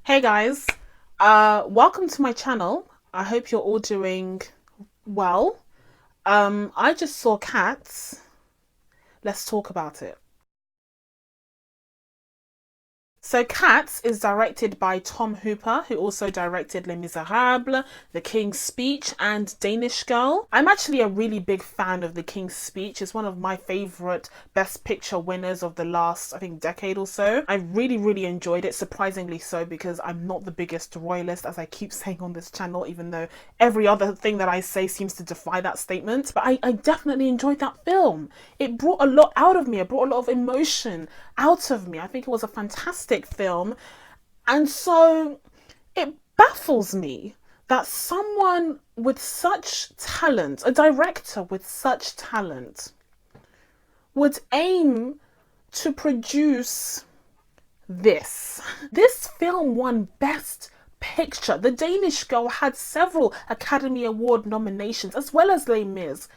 Hey guys, welcome to my channel. I hope you're all doing well. I just saw Cats. Let's talk about it. So Cats is directed by Tom Hooper, who also directed Les Miserables, The King's Speech, and Danish Girl. I'm actually a really big fan of The King's Speech. It's one of my favorite Best Picture winners of the last, I think, decade or so. I really enjoyed it, surprisingly so, because I'm not the biggest royalist, as I keep saying on this channel, even though every other thing that I say seems to defy that statement. But I definitely enjoyed that film. It brought a lot out of me. It brought a lot of emotion out of me. I think it was a fantastic film. And so it baffles me that someone with such talent, a director with such talent, would aim to produce this. This film won Best Picture. The Danish Girl had several Academy Award nominations, as well as Les Mis.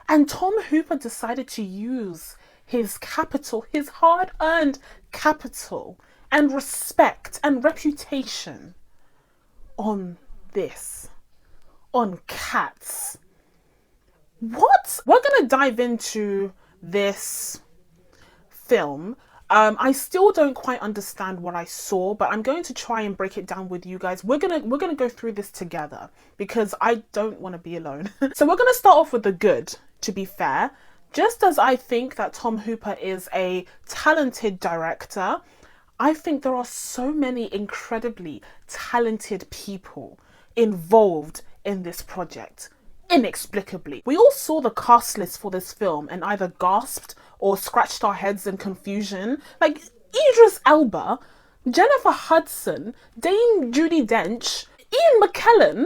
And Tom Hooper decided to use his capital, his hard earned capital, and respect and reputation on this, on Cats. What? We're going to dive into this film. I still don't quite understand what I saw, but I'm going to try and break it down with you guys. We're gonna go through this together because I don't want to be alone. So we're gonna start off with the good, to be fair. Just as I think that Tom Hooper is a talented director, I think there are so many incredibly talented people involved in this project. Inexplicably. We all saw the cast list for this film and either gasped or scratched our heads in confusion. Like Idris Elba, Jennifer Hudson, Dame Judi Dench, Ian McKellen.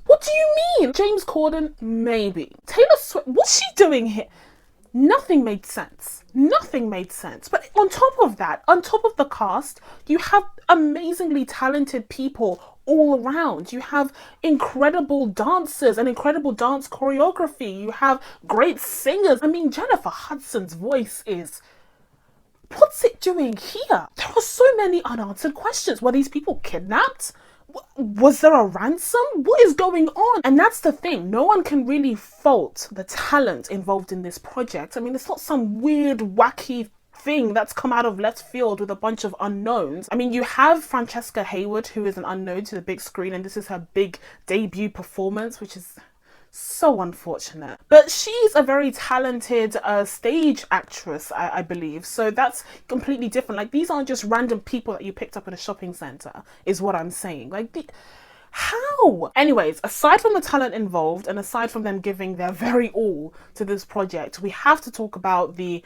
What do you mean? James Corden? Maybe. Taylor Swift? What's she doing here? Nothing made sense. Nothing made sense. But on top of that, on top of the cast, you have amazingly talented people all around. You have incredible dancers and incredible dance choreography. You have great singers. I mean, Jennifer Hudson's voice is. What's it doing here? There are so many unanswered questions. Were these people kidnapped? Was there a ransom? What is going on? And that's the thing. No one can really fault the talent involved in this project. I mean, it's not some weird, wacky thing that's come out of left field with a bunch of unknowns. I mean, you have Francesca Hayward, who is an unknown to the big screen, and this is her big debut performance, which is so unfortunate. But she's a very talented stage actress, I believe. So that's completely different. Like, these aren't just random people that you picked up in a shopping center, is what I'm saying. How? Anyways, aside from the talent involved and aside from them giving their very all to this project, we have to talk about the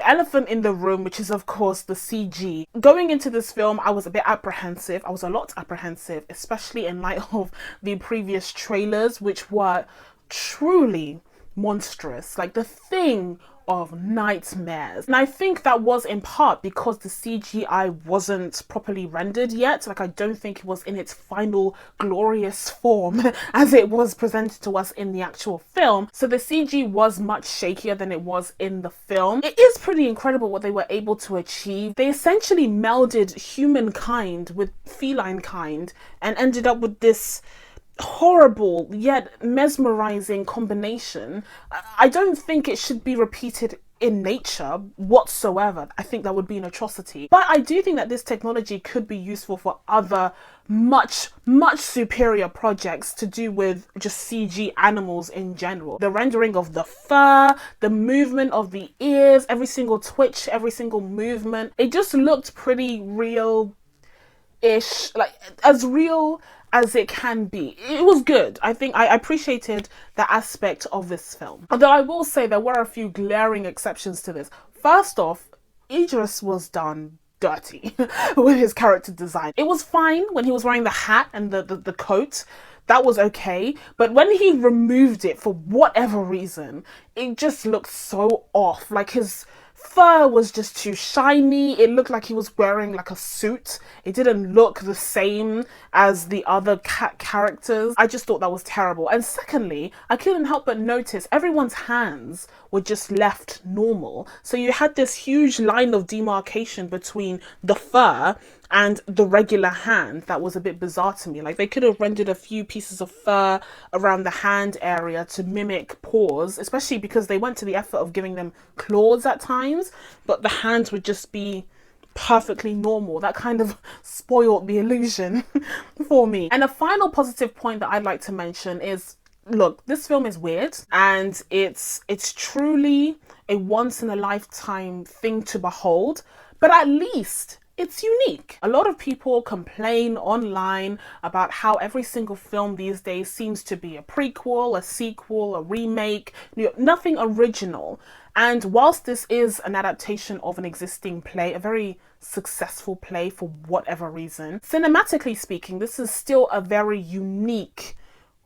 elephant in the room, which is of course the CG. Going into this film, I was a bit apprehensive. I was a lot apprehensive, especially in light of the previous trailers, which were truly monstrous. Like the thing of nightmares. And I think that was in part because the CGI wasn't properly rendered yet. Like, I don't think it was in its final glorious form as it was presented to us in the actual film. So the CG was much shakier than it was in the film. It is pretty incredible what they were able to achieve. They essentially melded humankind with feline kind and ended up with this horrible yet mesmerizing combination. I don't think it should be repeated in nature whatsoever. I think that would be an atrocity. But I do think that this technology could be useful for other much superior projects to do with just CG animals in general. The rendering of the fur, the movement of the ears, every single twitch, every single movement. It just looked pretty real ish, like as real as it can be. It was good. I think I appreciated that aspect of this film. Although I will say there were a few glaring exceptions to this. First off, Idris was done dirty with his character design. It was fine when he was wearing the hat and the coat. That was okay. But when he removed it for whatever reason, it just looked so off. Like his fur was just too shiny. It looked like he was wearing like a suit. It didn't look the same as the other cat characters. I just thought that was terrible. And secondly, I couldn't help but notice everyone's hands were just left normal. So you had this huge line of demarcation between the fur and the regular hand that was a bit bizarre to me. Like, they could have rendered a few pieces of fur around the hand area to mimic paws, especially because they went to the effort of giving them claws at times, but the hands would just be perfectly normal. That kind of spoiled the illusion for me. And a final positive point that I'd like to mention is, look, this film is weird, and it's truly a once in a lifetime thing to behold, but at least it's unique. A lot of people complain online about how every single film these days seems to be a prequel, a sequel, a remake, nothing original. And whilst this is an adaptation of an existing play, a very successful play for whatever reason, cinematically speaking, this is still a very unique,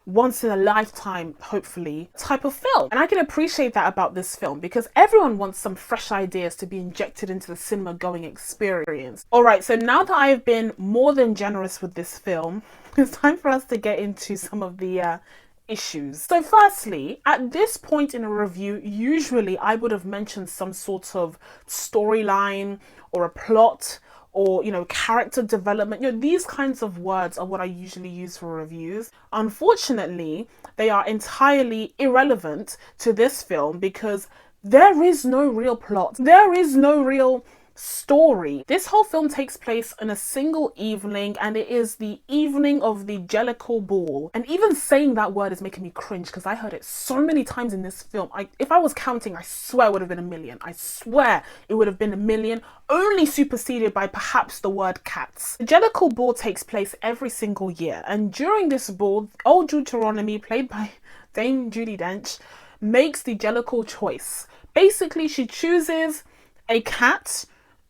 once in a lifetime, hopefully, type of film. And I can appreciate that about this film, because everyone wants some fresh ideas to be injected into the cinema going experience. All right, so now that I've been more than generous with this film, it's time for us to get into some of the issues. So firstly, at this point in a review, usually I would have mentioned some sort of storyline or a plot, or, character development. These kinds of words are what I usually use for reviews. Unfortunately, they are entirely irrelevant to this film because there is no real plot. There is no real story. This whole film takes place in a single evening, and it is the evening of the Jellicle Ball. And even saying that word is making me cringe because I heard it so many times in this film. If I was counting, I swear it would have been a million. I swear it would have been a million, only superseded by perhaps the word cats. The Jellicle Ball takes place every single year, and during this ball, old Deuteronomy, played by Dame Judi Dench, makes the Jellicle choice. Basically, she chooses a cat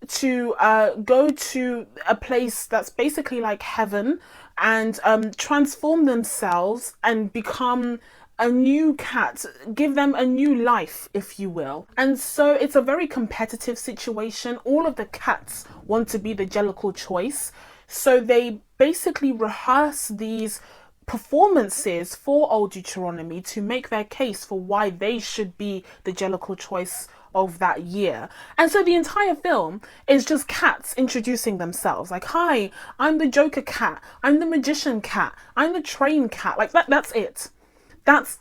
to go to a place that's basically like heaven and transform themselves and become a new cat, give them a new life, if you will. And so it's a very competitive situation. All of the cats want to be the Jellicle choice, so they basically rehearse these performances for old Deuteronomy to make their case for why they should be the Jellicle choice of that year. And so the entire film is just cats introducing themselves, like, hi, I'm the Joker cat, I'm the magician cat, I'm the train cat. Like, that's it. That's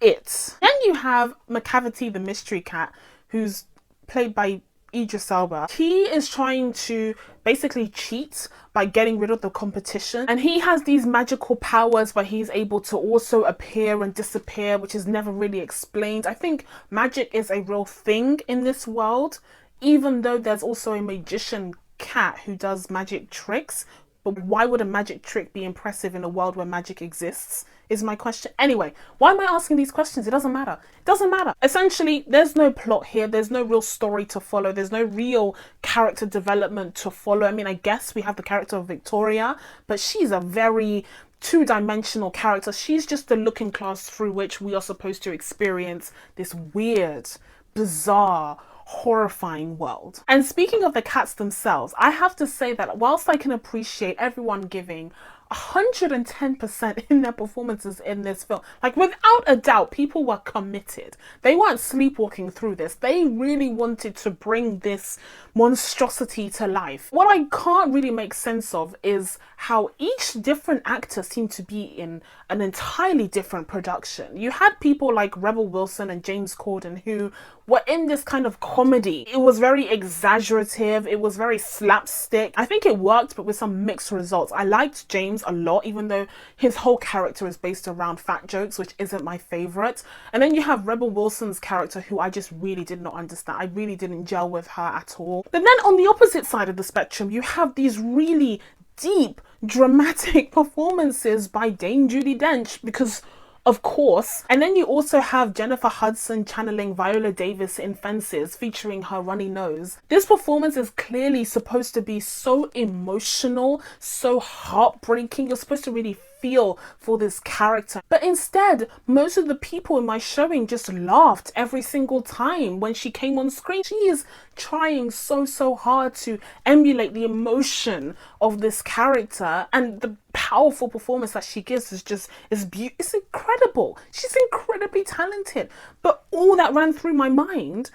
it. Then you have McCavity the mystery cat, who's played by Idris Elba. He is trying to basically cheat by getting rid of the competition, and he has these magical powers where he's able to also appear and disappear, which is never really explained. I think magic is a real thing in this world, even though there's also a magician cat who does magic tricks. But why would a magic trick be impressive in a world where magic exists, is my question. Anyway, why am I asking these questions? It doesn't matter. It doesn't matter. Essentially, there's no plot here. There's no real story to follow. There's no real character development to follow. I mean, I guess we have the character of Victoria, but she's a very two-dimensional character. She's just the looking glass through which we are supposed to experience this weird, bizarre, horrifying world. And speaking of the cats themselves, I have to say that whilst I can appreciate everyone giving 110% in their performances in this film, like, without a doubt, people were committed. They weren't sleepwalking through this. They really wanted to bring this monstrosity to life. What I can't really make sense of is how each different actor seemed to be in an entirely different production. You had people like Rebel Wilson and James Corden who were in this kind of comedy. It was very exaggerative. It was very slapstick. I think it worked, but with some mixed results. I liked James a lot, even though his whole character is based around fat jokes, which isn't my favorite. And then you have Rebel Wilson's character, who I just really did not understand. I really didn't gel with her at all. But then on the opposite side of the spectrum, you have these really deep, dramatic performances by Dame Judi Dench, because of course. And then you also have Jennifer Hudson channeling Viola Davis in Fences, featuring her runny nose. This performance is clearly supposed to be so emotional, so heartbreaking. You're supposed to really feel for this character. But instead, most of the people in my showing just laughed every single time when she came on screen. She is trying so hard to emulate the emotion of this character, and the powerful performance that she gives it's incredible. She's incredibly talented. But all that ran through my mind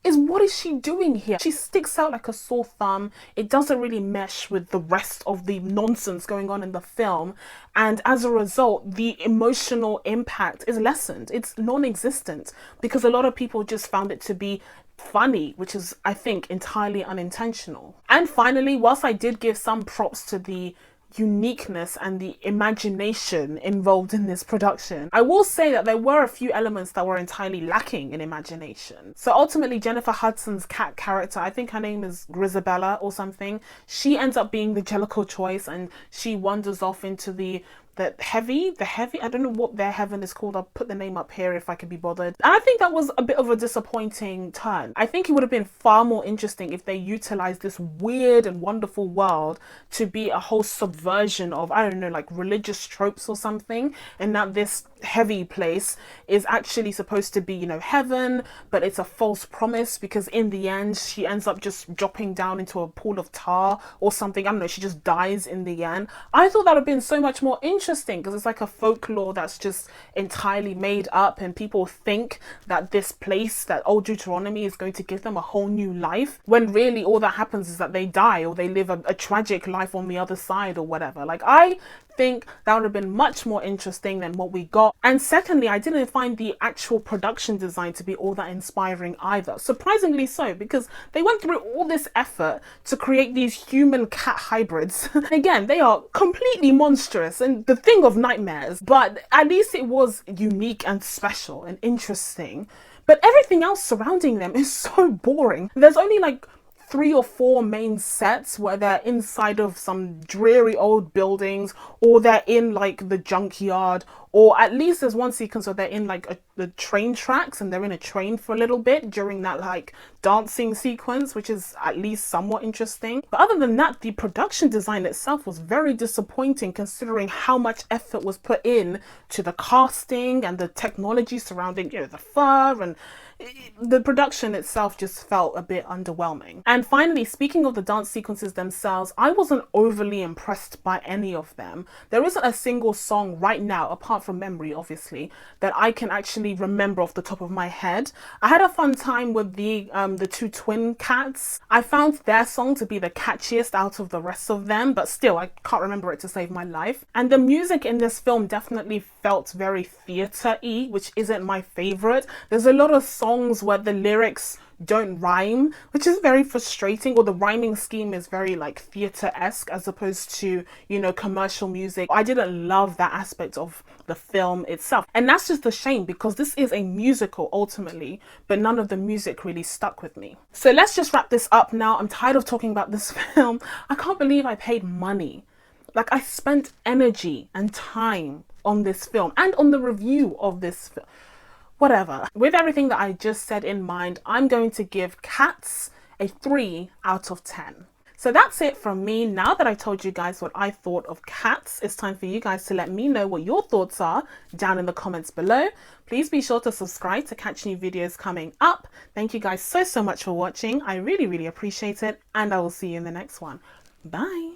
is what is she doing here? She sticks out like a sore thumb. It doesn't really mesh with the rest of the nonsense going on in the film. And as a result, the emotional impact is lessened. It's non-existent because a lot of people just found it to be funny, which is, I think, entirely unintentional. And finally, whilst I did give some props to the uniqueness and the imagination involved in this production, I will say that there were a few elements that were entirely lacking in imagination. So ultimately, Jennifer Hudson's cat character, I think her name is Grisabella or something, she ends up being the Jellicle choice, and she wanders off into the heavy, I don't know what their heaven is called. I'll put the name up here if I can be bothered. And I think that was a bit of a disappointing turn. I think it would have been far more interesting if they utilized this weird and wonderful world to be a whole subversion of, I don't know, like religious tropes or something, and that this heavy place is actually supposed to be, you know, heaven, but it's a false promise because in the end she ends up just dropping down into a pool of tar or something. I don't know, she just dies in the end. I thought that would have been so much more interesting because it's like a folklore that's just entirely made up, and people think that this place, that old Deuteronomy, is going to give them a whole new life, when really all that happens is that they die or they live a tragic life on the other side or whatever. Like, I think that would have been much more interesting than what we got. And secondly, I didn't find the actual production design to be all that inspiring either. Surprisingly so, because they went through all this effort to create these human cat hybrids. Again, they are completely monstrous and the thing of nightmares, but at least it was unique and special and interesting. But everything else surrounding them is so boring. There's only like 3 or 4 main sets where they're inside of some dreary old buildings, or they're in like the junkyard, or at least there's one sequence where they're in like the train tracks and they're in a train for a little bit during that like dancing sequence, which is at least somewhat interesting. But other than that, the production design itself was very disappointing considering how much effort was put in to the casting and the technology surrounding, you know, the fur, and the production itself just felt a bit underwhelming. And finally, speaking of the dance sequences themselves, I wasn't overly impressed by any of them. There isn't a single song right now, apart from memory obviously, that I can actually remember off the top of my head. I had a fun time with the 2 twin cats. I found their song to be the catchiest out of the rest of them, but still I can't remember it to save my life. And the music in this film definitely felt very theatre-y, which isn't my favorite. There's a lot of songs where the lyrics don't rhyme, which is very frustrating, or the rhyming scheme is very like theatre-esque as opposed to, you know, commercial music. I didn't love that aspect of the film itself, and that's just a shame because this is a musical ultimately, but none of the music really stuck with me. So let's just wrap this up now. I'm tired of talking about this film. I can't believe I paid money. Like, I spent energy and time on this film and on the review of this film. Whatever. With everything that I just said in mind, I'm going to give Cats a 3 out of 10. So that's it from me. Now that I told you guys what I thought of Cats, it's time for you guys to let me know what your thoughts are down in the comments below. Please be sure to subscribe to catch new videos coming up. Thank you guys so much for watching. I really appreciate it, and I will see you in the next one. Bye.